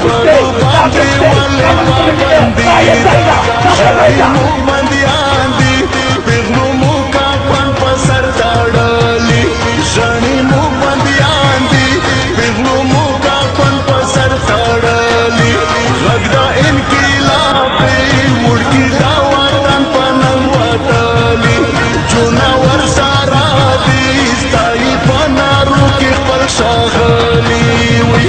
خبرو باندې ولې پابندي شړې موږ بندیان دي پیغلو مو کافن په سر تړلي شړې موږ بندیان دي پیغلو مو کافن په سر تړلي غږ د انقلاب دی وړکي دا وطن په ننګ وتلي جونه ورسره دي ستایي په نارو کې خپل ښاغلي وي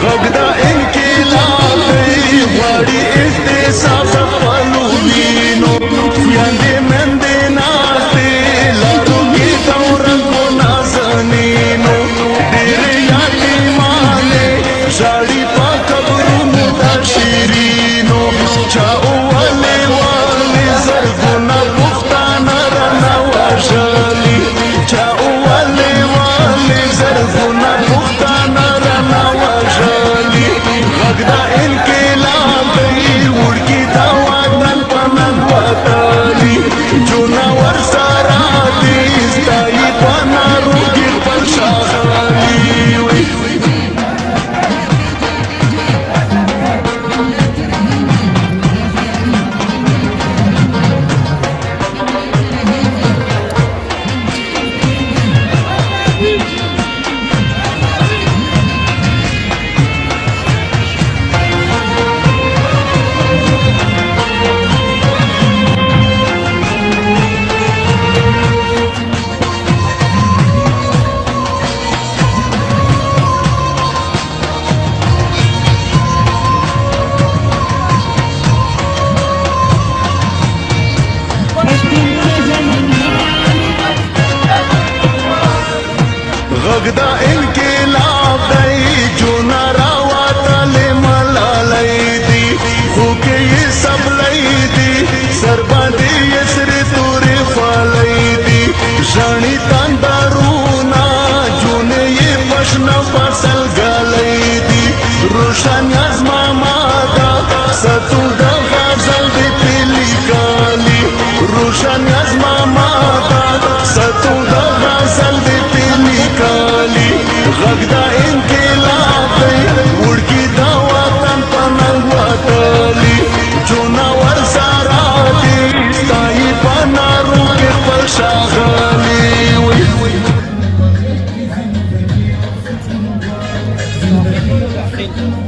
غږ د انقلاب دی غواړي احتساب د خپلو وینو خویندې میندې ناستې لارو کې د ورځو نازنینو ډېرې یتیمانې ژاړي په قبرونو د شیرینو چا ولې ولې زرګونه پښتانه رانه وژلي چا ولې ولې زرګونه پښتانه رانه وژلي غږ د انقلاب دی وړکي دا وطن په ننګ وتلي جونه ورسره دي ستایي په نارو کې خپل ښاغلي وي غږ د انقلاب دی جونه راوتلې ملالۍ دي خو کې یې سبلۍ دي سر باندې یې سرې تورې خولۍ دي ژاړي تندرونه جونې یې په شنه فصل ګلۍ دي روښانه زما ماده ستو د غزل دې پې لیکلي روښانه زما ماده ستو د غزل دې پې لیکلي غږ د انقلاب دی وړکي دا وطن په ننګ وتلي جونه ورسره دي ستایي په نارو کې خپل ښاغلي وي Thank you.